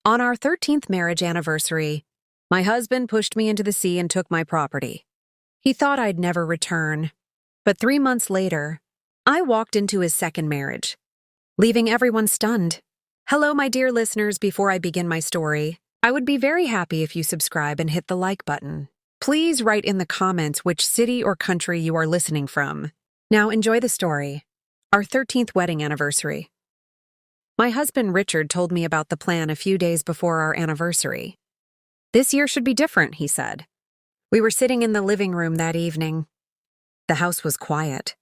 On our 13th marriage anniversary, my husband pushed me into the sea and took my property. He thought I'd never return. But 3 months later, I walked into his second marriage, leaving everyone stunned. Hello, my dear listeners. Before I begin my story, I would be very happy if you subscribe and hit the like button. Please write in the comments which city or country you are listening from. Now enjoy the story. Our 13th wedding anniversary. My husband Richard told me about the plan a few days before our anniversary. This year should be different, he said. We were sitting in the living room that evening. The house was quiet.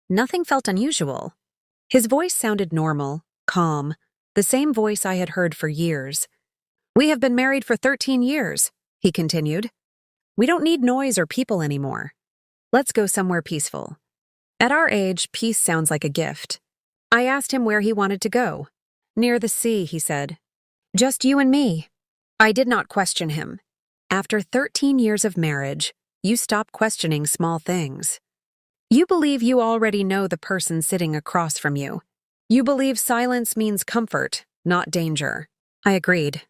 Nothing felt unusual. His voice sounded normal, calm, the same voice I had heard for years. We have been married for 13 years, he continued. We don't need noise or people anymore. Let's go somewhere peaceful. At our age, peace sounds like a gift. I asked him where he wanted to go. Near the sea, he said. Just you and me. I did not question him. After 13 years of marriage, you stop questioning small things. You believe you already know the person sitting across from you. You believe silence means comfort, not danger. I agreed.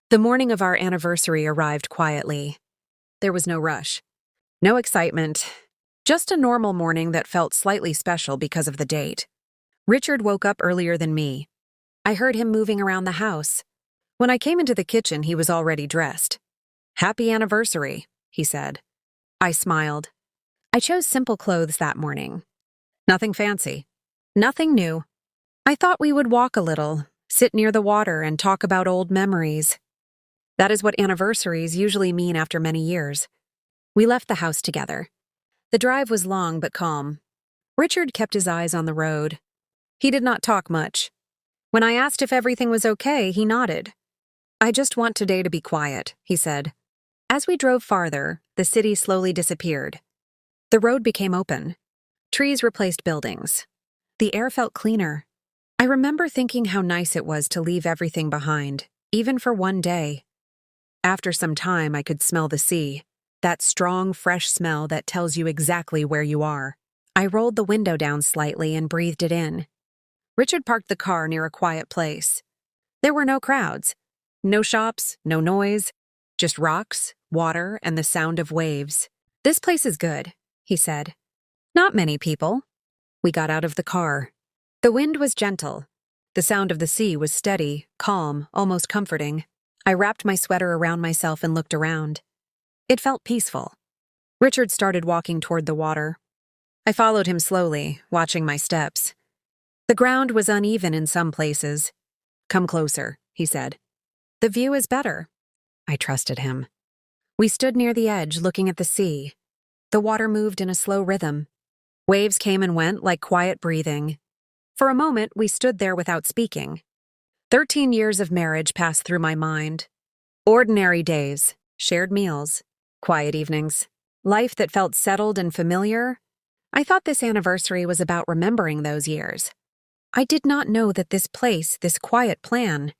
The morning of our anniversary arrived quietly. There was no rush, no excitement, just a normal morning that felt slightly special because of the date. Richard woke up earlier than me. I heard him moving around the house. When I came into the kitchen, he was already dressed. Happy anniversary, he said. I smiled. I chose simple clothes that morning. Nothing fancy. Nothing new. I thought we would walk a little, sit near the water, and talk about old memories. That is what anniversaries usually mean after many years. We left the house together. The drive was long but calm. Richard kept his eyes on the road. He did not talk much. When I asked if everything was okay, he nodded. I just want today to be quiet, he said. As we drove farther, the city slowly disappeared. The road became open. Trees replaced buildings. The air felt cleaner. I remember thinking how nice it was to leave everything behind, even for one day. After some time, I could smell the sea, that strong, fresh smell that tells you exactly where you are. I rolled the window down slightly and breathed it in. Richard parked the car near a quiet place. There were no crowds, no shops, no noise, just rocks, water, and the sound of waves. This place is good, he said. Not many people. We got out of the car. The wind was gentle. The sound of the sea was steady, calm, almost comforting. I wrapped my sweater around myself and looked around. It felt peaceful. Richard started walking toward the water. I followed him slowly, watching my steps. The ground was uneven in some places. Come closer, he said. The view is better. I trusted him. We stood near the edge, looking at the sea. The water moved in a slow rhythm. Waves came and went like quiet breathing. For a moment, we stood there without speaking. 13 years of marriage passed through my mind. Ordinary days, shared meals, quiet evenings, life that felt settled and familiar. I thought this anniversary was about remembering those years. I did not know that this place, this quiet plan,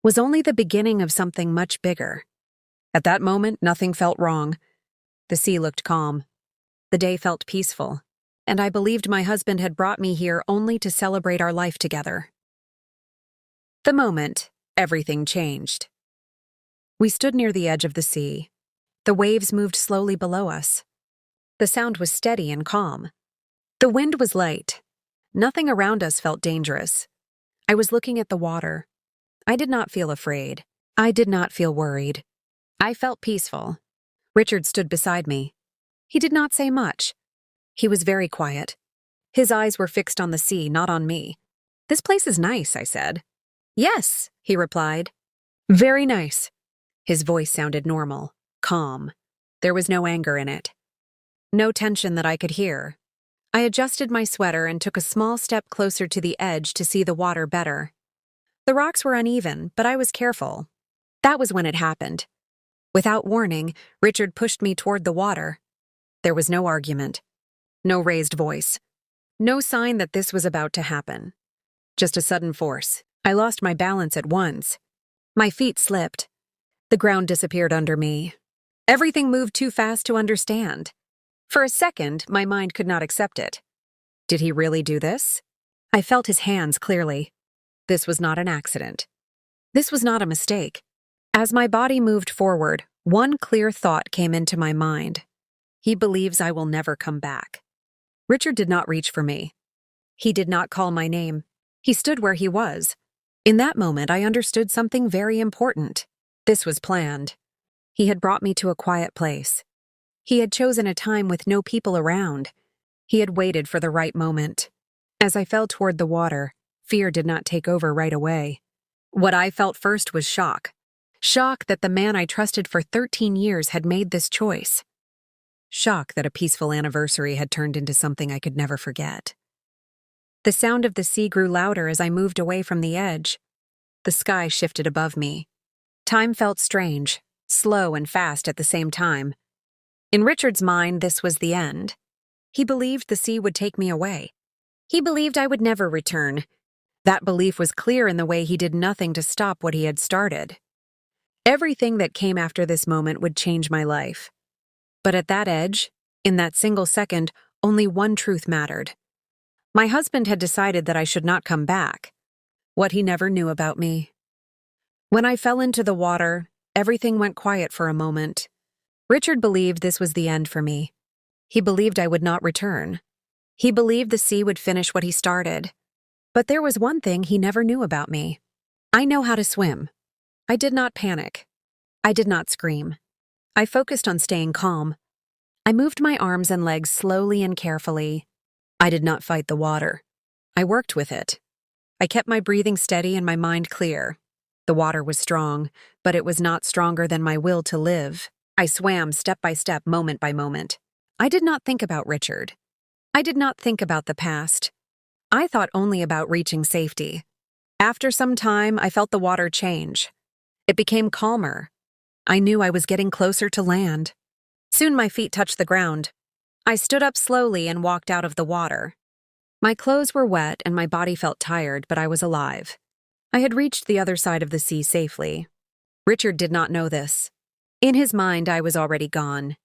was only the beginning of something much bigger. At that moment, nothing felt wrong. The sea looked calm. The day felt peaceful, and I believed my husband had brought me here only to celebrate our life together. The moment, everything changed. We stood near the edge of the sea. The waves moved slowly below us. The sound was steady and calm. The wind was light. Nothing around us felt dangerous. I was looking at the water. I did not feel afraid. I did not feel worried. I felt peaceful. Richard stood beside me. He did not say much. He was very quiet. His eyes were fixed on the sea, not on me. This place is nice, I said. Yes, he replied. Very nice. His voice sounded normal, calm. There was no anger in it. No tension that I could hear. I adjusted my sweater and took a small step closer to the edge to see the water better. The rocks were uneven, but I was careful. That was when it happened. Without warning, Richard pushed me toward the water. There was no argument, no raised voice, no sign that this was about to happen. Just a sudden force. I lost my balance at once. My feet slipped. The ground disappeared under me. Everything moved too fast to understand. For a second, my mind could not accept it. Did he really do this? I felt his hands clearly. This was not an accident. This was not a mistake. As my body moved forward, one clear thought came into my mind. He believes I will never come back. Richard did not reach for me. He did not call my name. He stood where he was. In that moment, I understood something very important. This was planned. He had brought me to a quiet place. He had chosen a time with no people around. He had waited for the right moment. As I fell toward the water, fear did not take over right away. What I felt first was shock. Shock that the man I trusted for 13 years had made this choice. Shock that a peaceful anniversary had turned into something I could never forget. The sound of the sea grew louder as I moved away from the edge. The sky shifted above me. Time felt strange, slow and fast at the same time. In Richard's mind, this was the end. He believed the sea would take me away. He believed I would never return. That belief was clear in the way he did nothing to stop what he had started. Everything that came after this moment would change my life. But at that edge, in that single second, only one truth mattered. My husband had decided that I should not come back. What he never knew about me. When I fell into the water, everything went quiet for a moment. Richard believed this was the end for me. He believed I would not return. He believed the sea would finish what he started. But there was one thing he never knew about me. I know how to swim. I did not panic. I did not scream. I focused on staying calm. I moved my arms and legs slowly and carefully. I did not fight the water. I worked with it. I kept my breathing steady and my mind clear. The water was strong, but it was not stronger than my will to live. I swam step by step, moment by moment. I did not think about Richard. I did not think about the past. I thought only about reaching safety. After some time, I felt the water change. It became calmer. I knew I was getting closer to land. Soon my feet touched the ground. I stood up slowly and walked out of the water. My clothes were wet and my body felt tired, but I was alive. I had reached the other side of the sea safely. Richard did not know this. In his mind, I was already gone.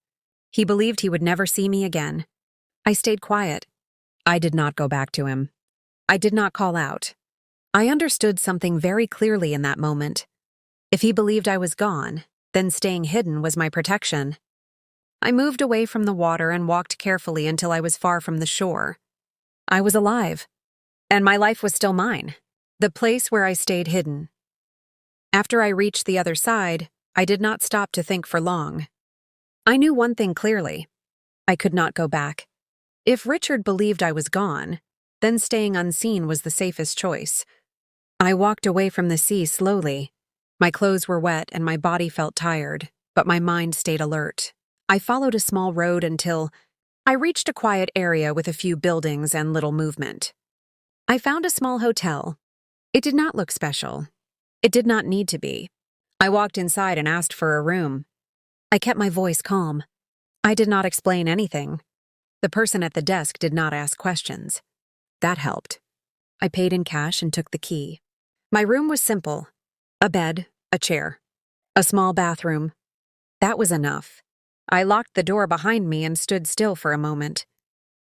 He believed he would never see me again. I stayed quiet. I did not go back to him. I did not call out. I understood something very clearly in that moment. If he believed I was gone, then staying hidden was my protection. I moved away from the water and walked carefully until I was far from the shore. I was alive, and my life was still mine, the place where I stayed hidden. After I reached the other side, I did not stop to think for long. I knew one thing clearly. I could not go back. If Richard believed I was gone, then staying unseen was the safest choice. I walked away from the sea slowly. My clothes were wet and my body felt tired, but my mind stayed alert. I followed a small road until I reached a quiet area with a few buildings and little movement. I found a small hotel. It did not look special. It did not need to be. I walked inside and asked for a room. I kept my voice calm. I did not explain anything. The person at the desk did not ask questions. That helped. I paid in cash and took the key. My room was simple. A bed, a chair, a small bathroom. That was enough. I locked the door behind me and stood still for a moment.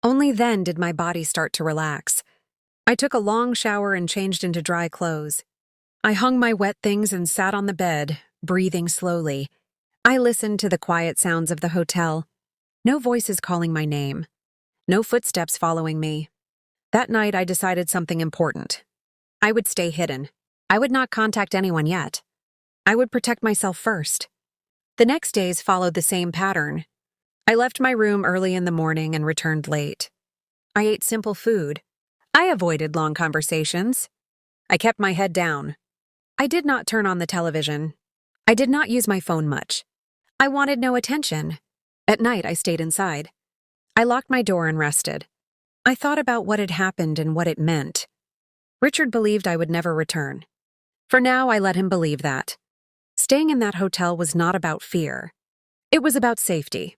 Only then did my body start to relax. I took a long shower and changed into dry clothes. I hung my wet things and sat on the bed, breathing slowly. I listened to the quiet sounds of the hotel. No voices calling my name. No footsteps following me. That night I decided something important. I would stay hidden. I would not contact anyone yet. I would protect myself first. The next days followed the same pattern. I left my room early in the morning and returned late. I ate simple food. I avoided long conversations. I kept my head down. I did not turn on the television. I did not use my phone much. I wanted no attention. At night, I stayed inside. I locked my door and rested. I thought about what had happened and what it meant. Richard believed I would never return. For now, I let him believe that. Staying in that hotel was not about fear. It was about safety.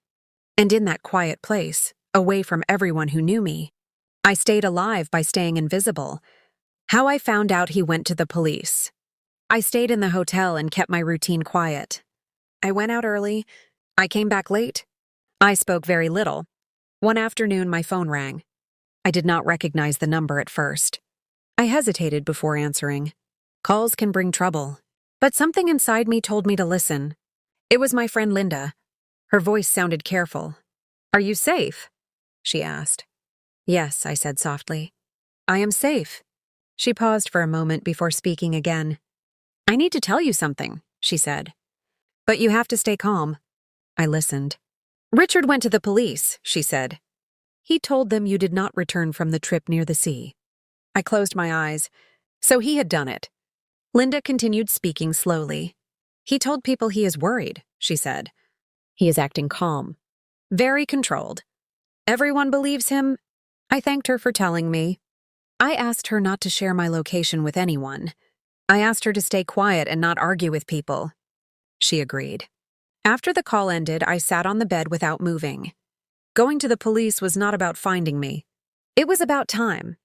And in that quiet place, away from everyone who knew me, I stayed alive by staying invisible. How I found out he went to the police. I stayed in the hotel and kept my routine quiet. I went out early. I came back late. I spoke very little. One afternoon, my phone rang. I did not recognize the number at first. I hesitated before answering. Calls can bring trouble. But something inside me told me to listen. It was my friend Linda. Her voice sounded careful. "Are you safe?" she asked. "Yes," I said softly. "I am safe." She paused for a moment before speaking again. "I need to tell you something," she said. "But you have to stay calm." I listened. "Richard went to the police," she said. "He told them you did not return from the trip near the sea." I closed my eyes. So he had done it. Linda continued speaking slowly. "He told people he is worried," she said. "He is acting calm. Very controlled. Everyone believes him." I thanked her for telling me. I asked her not to share my location with anyone. I asked her to stay quiet and not argue with people. She agreed. After the call ended, I sat on the bed without moving. Going to the police was not about finding me. It was about time.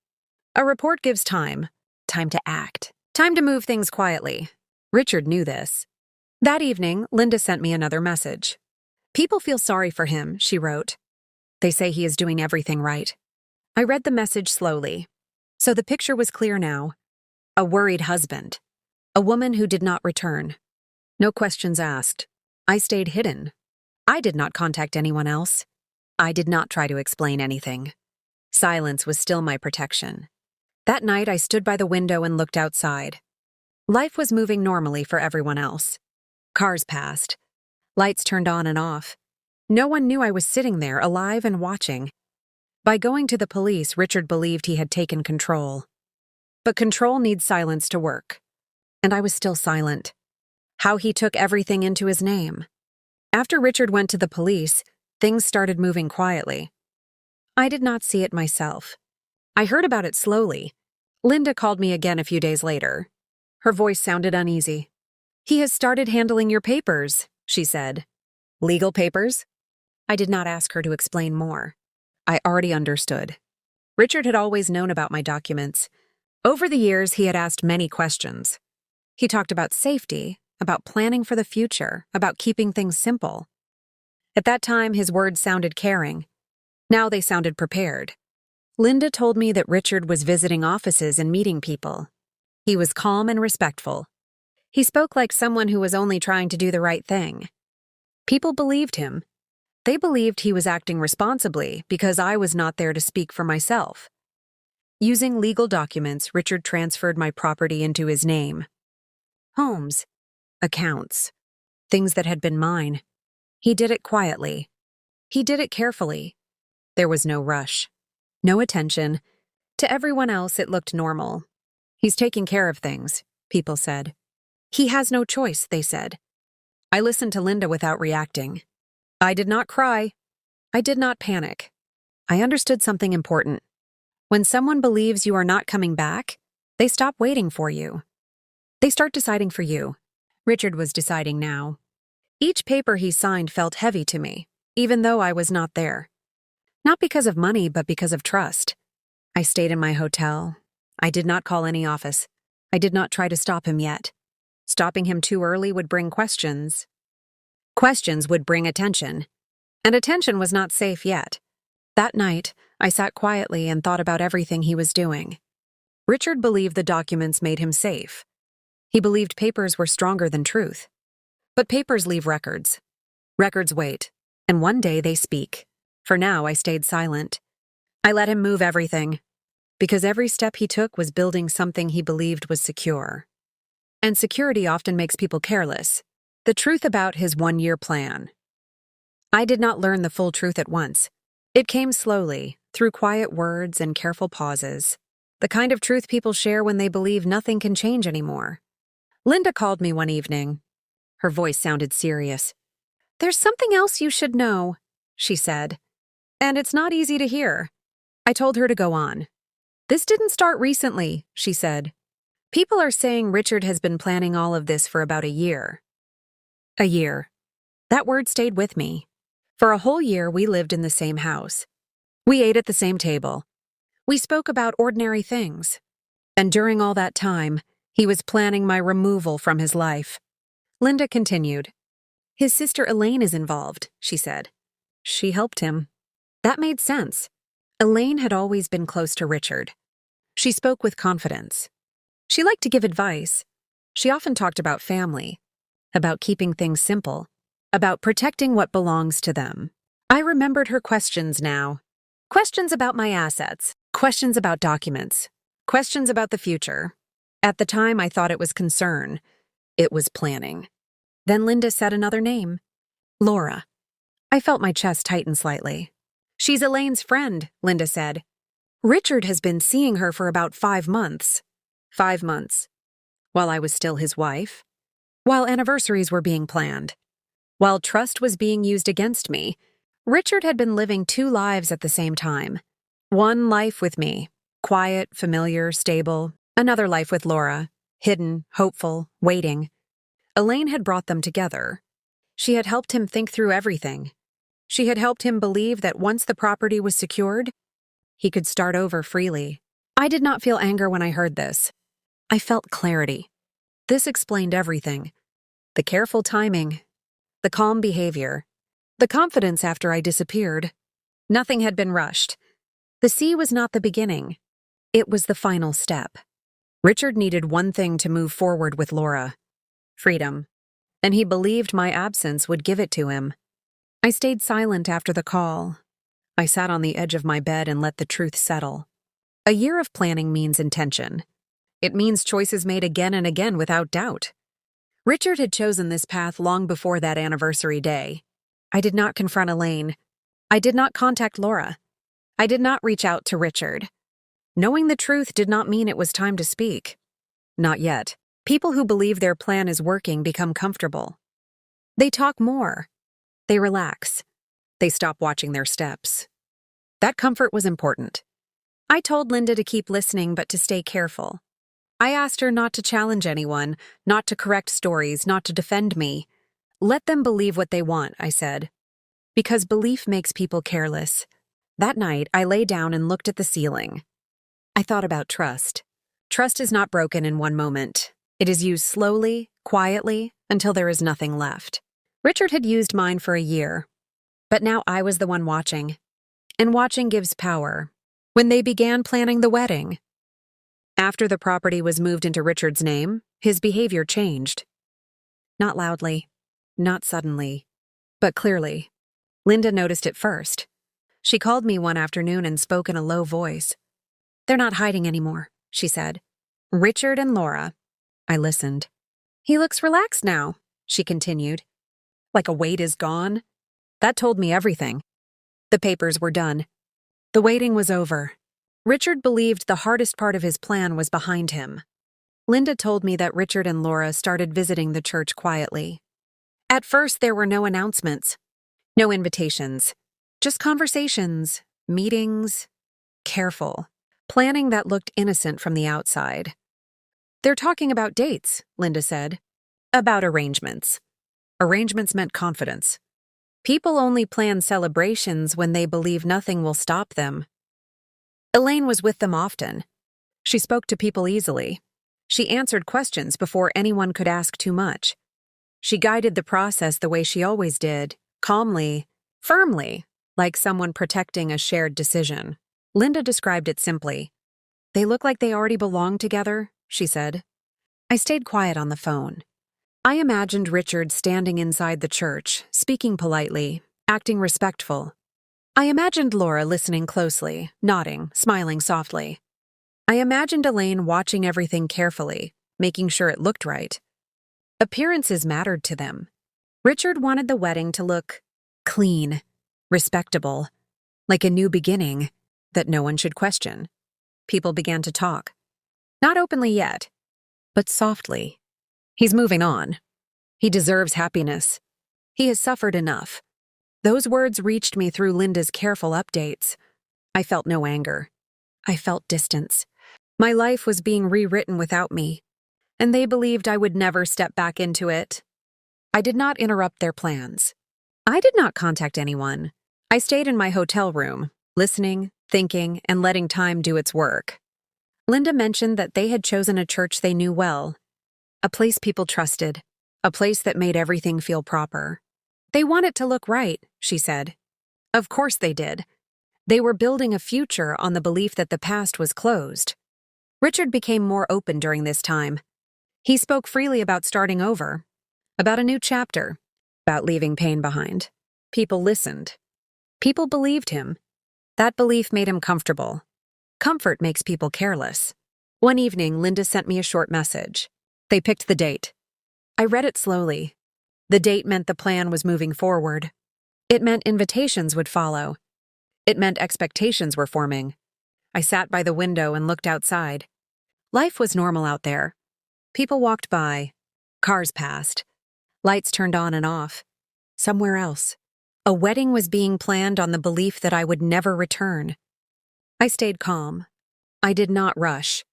A report gives time. Time to act. Time to move things quietly. Richard knew this. That evening, Linda sent me another message. "People feel sorry for him," she wrote. "They say he is doing everything right." I read the message slowly. So the picture was clear now. A worried husband. A woman who did not return. No questions asked. I stayed hidden. I did not contact anyone else. I did not try to explain anything. Silence was still my protection. That night, I stood by the window and looked outside. Life was moving normally for everyone else. Cars passed. Lights turned on and off. No one knew I was sitting there, alive and watching. By going to the police, Richard believed he had taken control. But control needs silence to work. And I was still silent. How he took everything into his name. After Richard went to the police, things started moving quietly. I did not see it myself. I heard about it slowly. Linda called me again a few days later. Her voice sounded uneasy. "He has started handling your papers," she said. "Legal papers?" I did not ask her to explain more. I already understood. Richard had always known about my documents. Over the years, he had asked many questions. He talked about safety, about planning for the future, about keeping things simple. At that time, his words sounded caring. Now they sounded prepared. Linda told me that Richard was visiting offices and meeting people. He was calm and respectful. He spoke like someone who was only trying to do the right thing. People believed him. They believed he was acting responsibly because I was not there to speak for myself. Using legal documents, Richard transferred my property into his name. Homes, accounts, things that had been mine. He did it quietly. He did it carefully. There was no rush. No attention. To everyone else, it looked normal. "He's taking care of things," people said. "He has no choice," they said. I listened to Linda without reacting. I did not cry. I did not panic. I understood something important. When someone believes you are not coming back, they stop waiting for you. They start deciding for you. Richard was deciding now. Each paper he signed felt heavy to me, even though I was not there. Not because of money, but because of trust. I stayed in my hotel. I did not call any office. I did not try to stop him yet. Stopping him too early would bring questions. Questions would bring attention. And attention was not safe yet. That night, I sat quietly and thought about everything he was doing. Richard believed the documents made him safe. He believed papers were stronger than truth. But papers leave records. Records wait, and one day they speak. For now, I stayed silent. I let him move everything, because every step he took was building something he believed was secure. And security often makes people careless. The truth about his one-year plan. I did not learn the full truth at once. It came slowly, through quiet words and careful pauses. The kind of truth people share when they believe nothing can change anymore. Linda called me one evening. Her voice sounded serious. "There's something else you should know," she said. "And it's not easy to hear." I told her to go on. "This didn't start recently," she said. "People are saying Richard has been planning all of this for about a year." A year. That word stayed with me. For a whole year, we lived in the same house. We ate at the same table. We spoke about ordinary things. And during all that time, he was planning my removal from his life. Linda continued. "His sister Elaine is involved," she said. She helped him. That made sense. Elaine had always been close to Richard. She spoke with confidence. She liked to give advice. She often talked about family, about keeping things simple, about protecting what belongs to them. I remembered her questions now. Questions about my assets, questions about documents, questions about the future. At the time, I thought it was concern. It was planning. Then Linda said another name. Laura. I felt my chest tighten slightly. She's Elaine's friend, Linda said. Richard has been seeing her for about 5 months. 5 months. While I was still his wife. While anniversaries were being planned. While trust was being used against me. Richard had been living 2 lives at the same time. One life with me, quiet, familiar, stable. Another life with Laura, hidden, hopeful, waiting. Elaine had brought them together. She had helped him think through everything. She had helped him believe that once the property was secured, he could start over freely. I did not feel anger when I heard this. I felt clarity. This explained everything. The careful timing, the calm behavior, the confidence after I disappeared. Nothing had been rushed. The sea was not the beginning. It was the final step. Richard needed one thing to move forward with Laura. Freedom. And he believed my absence would give it to him. I stayed silent after the call. I sat on the edge of my bed and let the truth settle. A year of planning means intention. It means choices made again and again without doubt. Richard had chosen this path long before that anniversary day. I did not confront Elaine. I did not contact Laura. I did not reach out to Richard. Knowing the truth did not mean it was time to speak. Not yet. People who believe their plan is working become comfortable. They talk more. They relax. They stop watching their steps. That comfort was important. I told Linda to keep listening but to stay careful. I asked her not to challenge anyone, not to correct stories, not to defend me. Let them believe what they want, I said. Because belief makes people careless. That night, I lay down and looked at the ceiling. I thought about trust. Trust is not broken in one moment. It is used slowly, quietly, until there is nothing left. Richard had used mine for a year. But now I was the one watching. And watching gives power. When they began planning the wedding. After the property was moved into Richard's name, his behavior changed. Not loudly, not suddenly, but clearly. Linda noticed it first. She called me one afternoon and spoke in a low voice. "They're not hiding anymore," she said. "Richard and Laura." I listened. "He looks relaxed now," she continued. "Like a weight is gone." That told me everything. The papers were done. The waiting was over. Richard believed the hardest part of his plan was behind him. Linda told me that Richard and Laura started visiting the church quietly. At first, there were no announcements, no invitations, just conversations, meetings, careful, planning that looked innocent from the outside. "They're talking about dates," Linda said. "About arrangements." Arrangements meant confidence. People only plan celebrations when they believe nothing will stop them. Elaine was with them often. She spoke to people easily. She answered questions before anyone could ask too much. She guided the process the way she always did, calmly, firmly, like someone protecting a shared decision. Linda described it simply. "They look like they already belong together," she said. I stayed quiet on the phone. I imagined Richard standing inside the church, speaking politely, acting respectful. I imagined Laura listening closely, nodding, smiling softly. I imagined Elaine watching everything carefully, making sure it looked right. Appearances mattered to them. Richard wanted the wedding to look clean, respectable, like a new beginning that no one should question. People began to talk. Not openly yet, but softly. "He's moving on. He deserves happiness. He has suffered enough." Those words reached me through Linda's careful updates. I felt no anger. I felt distance. My life was being rewritten without me, and they believed I would never step back into it. I did not interrupt their plans. I did not contact anyone. I stayed in my hotel room, listening, thinking, and letting time do its work. Linda mentioned that they had chosen a church they knew well, a place people trusted, a place that made everything feel proper. "They want it to look right," she said. Of course they did. They were building a future on the belief that the past was closed. Richard became more open during this time. He spoke freely about starting over, about a new chapter, about leaving pain behind. People listened. People believed him. That belief made him comfortable. Comfort makes people careless. One evening, Linda sent me a short message. They picked the date. I read it slowly. The date meant the plan was moving forward. It meant invitations would follow. It meant expectations were forming. I sat by the window and looked outside. Life was normal out there. People walked by. Cars passed. Lights turned on and off. Somewhere else. A wedding was being planned on the belief that I would never return. I stayed calm. I did not rush.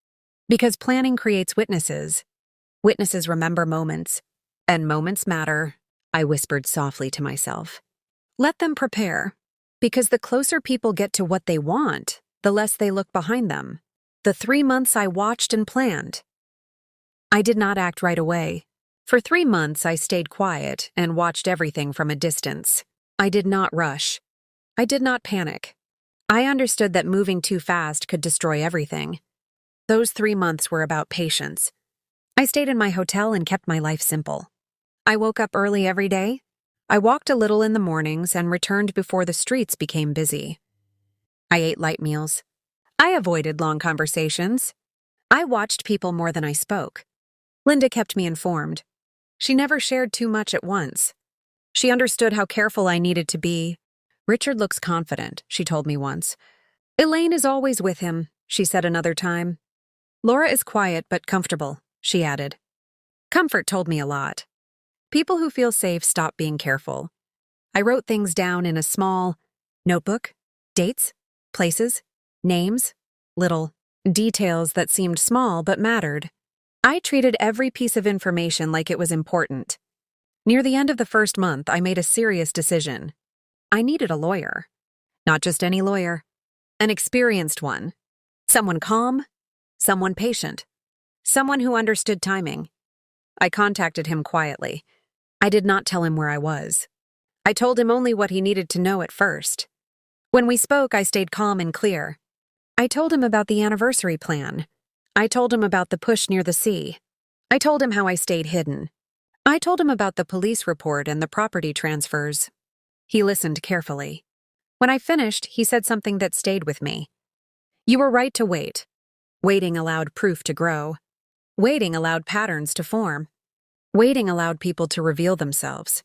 Because planning creates witnesses. Witnesses remember moments. And moments matter, I whispered softly to myself. Let them prepare. Because the closer people get to what they want, the less they look behind them. The 3 months I watched and planned. I did not act right away. For 3 months, I stayed quiet and watched everything from a distance. I did not rush. I did not panic. I understood that moving too fast could destroy everything. Those 3 months were about patience. I stayed in my hotel and kept my life simple. I woke up early every day. I walked a little in the mornings and returned before the streets became busy. I ate light meals. I avoided long conversations. I watched people more than I spoke. Linda kept me informed. She never shared too much at once. She understood how careful I needed to be. Richard looks confident, she told me once. Elaine is always with him, she said another time. Laura is quiet but comfortable, she added. Comfort told me a lot. People who feel safe stop being careful. I wrote things down in a small notebook, dates, places, names, little details that seemed small but mattered. I treated every piece of information like it was important. Near the end of the first month, I made a serious decision. I needed a lawyer. Not just any lawyer. An experienced one. Someone calm, someone patient, someone who understood timing. I contacted him quietly. I did not tell him where I was. I told him only what he needed to know at first. When we spoke, I stayed calm and clear. I told him about the anniversary plan. I told him about the push near the sea. I told him how I stayed hidden. I told him about the police report and the property transfers. He listened carefully. When I finished, he said something that stayed with me. You were right to wait. Waiting allowed proof to grow. Waiting allowed patterns to form. Waiting allowed people to reveal themselves.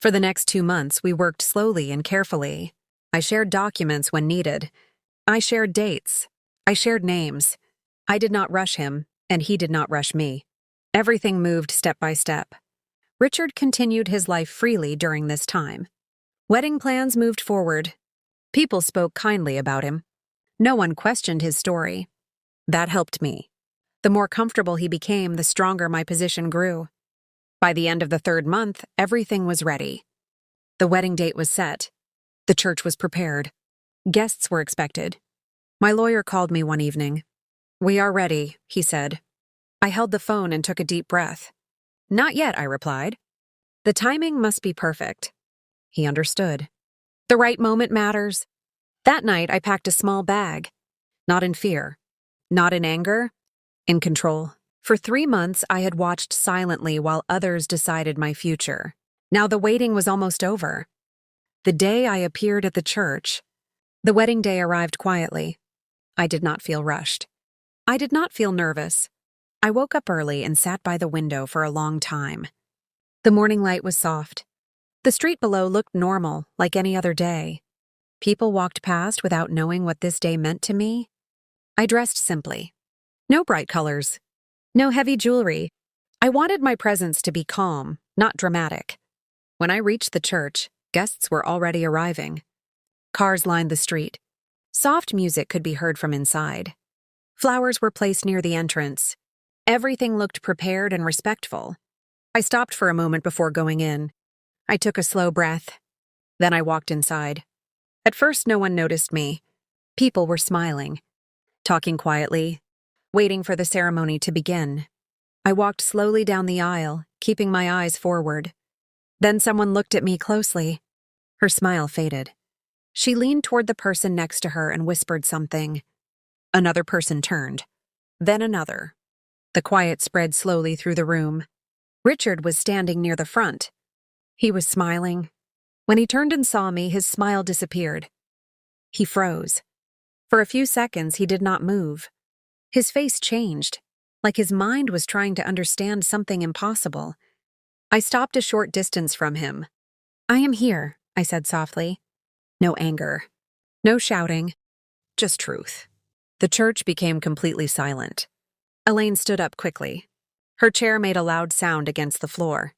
For the next 2 months, we worked slowly and carefully. I shared documents when needed. I shared dates. I shared names. I did not rush him, and he did not rush me. Everything moved step by step. Richard continued his life freely during this time. Wedding plans moved forward. People spoke kindly about him. No one questioned his story. That helped me. The more comfortable he became, the stronger my position grew. By the end of the 3rd month, everything was ready. The wedding date was set. The church was prepared. Guests were expected. My lawyer called me one evening. We are ready, he said. I held the phone and took a deep breath. Not yet, I replied. The timing must be perfect. He understood. The right moment matters. That night, I packed a small bag. Not in fear. Not in anger. In control. For 3 months, I had watched silently while others decided my future. Now the waiting was almost over. The day I appeared at the church, the wedding day arrived quietly. I did not feel rushed. I did not feel nervous. I woke up early and sat by the window for a long time. The morning light was soft. The street below looked normal, like any other day. People walked past without knowing what this day meant to me. I dressed simply. No bright colors. No heavy jewelry. I wanted my presence to be calm, not dramatic. When I reached the church, guests were already arriving. Cars lined the street. Soft music could be heard from inside. Flowers were placed near the entrance. Everything looked prepared and respectful. I stopped for a moment before going in. I took a slow breath. Then I walked inside. At first, no one noticed me. People were smiling, talking quietly, waiting for the ceremony to begin. I walked slowly down the aisle, keeping my eyes forward. Then someone looked at me closely. Her smile faded. She leaned toward the person next to her and whispered something. Another person turned. Then another. The quiet spread slowly through the room. Richard was standing near the front. He was smiling. When he turned and saw me, his smile disappeared. He froze. For a few seconds, he did not move. His face changed, like his mind was trying to understand something impossible. I stopped a short distance from him. "I am here," I said softly. No anger. No shouting. Just truth. The church became completely silent. Elaine stood up quickly. Her chair made a loud sound against the floor.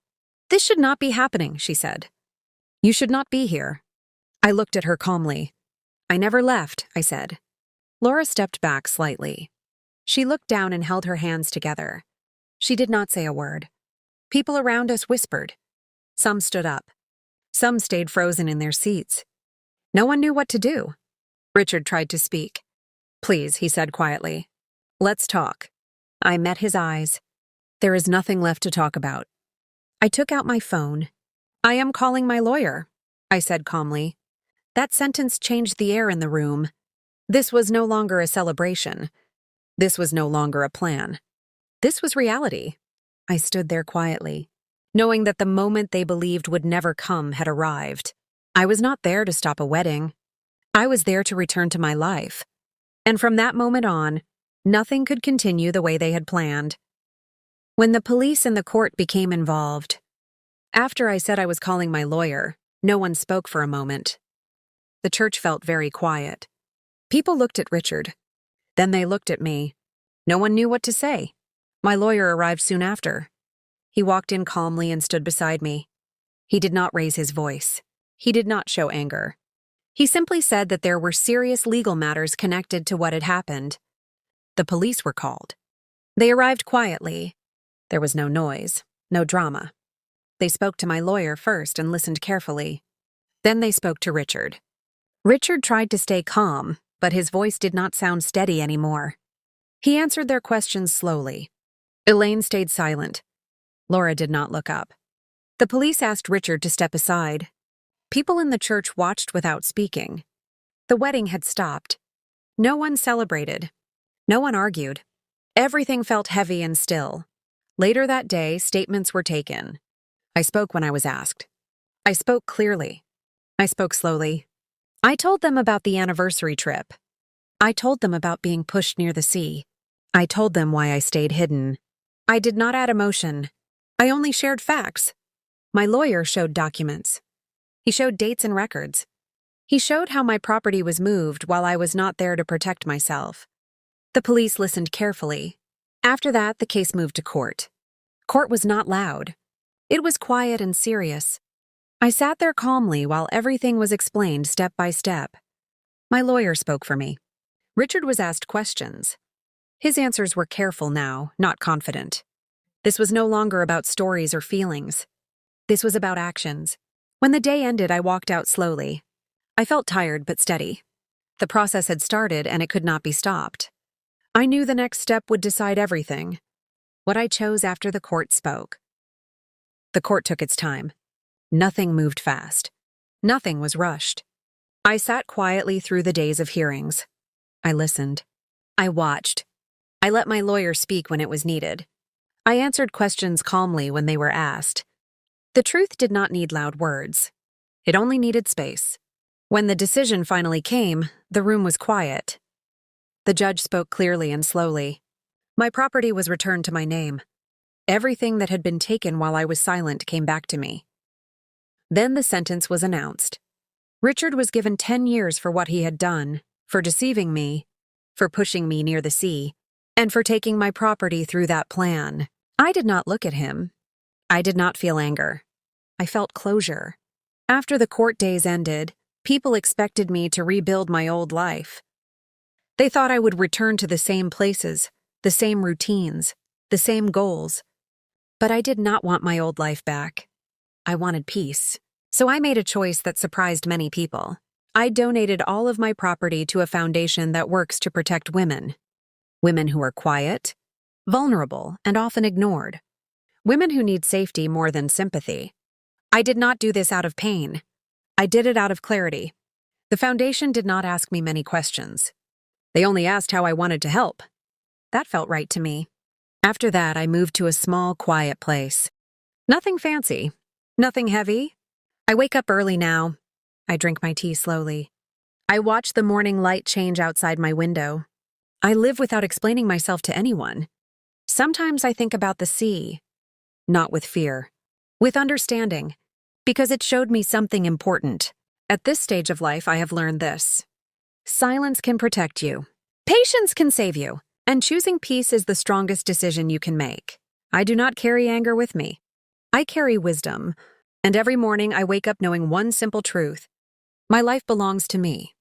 "This should not be happening," she said. "You should not be here." I looked at her calmly. "I never left," I said. Laura stepped back slightly. She looked down and held her hands together. She did not say a word. People around us whispered. Some stood up. Some stayed frozen in their seats. No one knew what to do. Richard tried to speak. "Please," he said quietly. "Let's talk." I met his eyes. "There is nothing left to talk about." I took out my phone. "I am calling my lawyer," I said calmly. That sentence changed the air in the room. This was no longer a celebration. This was no longer a plan. This was reality. I stood there quietly, knowing that the moment they believed would never come had arrived. I was not there to stop a wedding. I was there to return to my life. And from that moment on, nothing could continue the way they had planned. When the police and the court became involved, after I said I was calling my lawyer, no one spoke for a moment. The church felt very quiet. People looked at Richard. Then they looked at me. No one knew what to say. My lawyer arrived soon after. He walked in calmly and stood beside me. He did not raise his voice. He did not show anger. He simply said that there were serious legal matters connected to what had happened. The police were called. They arrived quietly. There was no noise, no drama. They spoke to my lawyer first and listened carefully. Then they spoke to Richard. Richard tried to stay calm, but his voice did not sound steady anymore. He answered their questions slowly. Elaine stayed silent. Laura did not look up. The police asked Richard to step aside. People in the church watched without speaking. The wedding had stopped. No one celebrated. No one argued. Everything felt heavy and still. Later that day, statements were taken. I spoke when I was asked. I spoke clearly. I spoke slowly. I told them about the anniversary trip. I told them about being pushed near the sea. I told them why I stayed hidden. I did not add emotion. I only shared facts. My lawyer showed documents. He showed dates and records. He showed how my property was moved while I was not there to protect myself. The police listened carefully. After that, the case moved to court. Court was not loud. It was quiet and serious. I sat there calmly while everything was explained step by step. My lawyer spoke for me. Richard was asked questions. His answers were careful now, not confident. This was no longer about stories or feelings. This was about actions. When the day ended, I walked out slowly. I felt tired but steady. The process had started and it could not be stopped. I knew the next step would decide everything. What I chose after the court spoke. The court took its time. Nothing moved fast. Nothing was rushed. I sat quietly through the days of hearings. I listened. I watched. I let my lawyer speak when it was needed. I answered questions calmly when they were asked. The truth did not need loud words. It only needed space. When the decision finally came, the room was quiet. The judge spoke clearly and slowly. My property was returned to my name. Everything that had been taken while I was silent came back to me. Then the sentence was announced. Richard was given 10 years for what he had done, for deceiving me, for pushing me near the sea, and for taking my property through that plan. I did not look at him. I did not feel anger. I felt closure. After the court days ended, people expected me to rebuild my old life. They thought I would return to the same places, the same routines, the same goals. But I did not want my old life back. I wanted peace. So I made a choice that surprised many people. I donated all of my property to a foundation that works to protect women. Women who are quiet, vulnerable, and often ignored. Women who need safety more than sympathy. I did not do this out of pain. I did it out of clarity. The foundation did not ask me many questions. They only asked how I wanted to help. That felt right to me. After that, I moved to a small, quiet place. Nothing fancy. Nothing heavy. I wake up early now. I drink my tea slowly. I watch the morning light change outside my window. I live without explaining myself to anyone. Sometimes I think about the sea, not with fear, with understanding, because it showed me something important. At this stage of life, I have learned this. Silence can protect you. Patience can save you. And choosing peace is the strongest decision you can make. I do not carry anger with me. I carry wisdom. And every morning I wake up knowing one simple truth. My life belongs to me.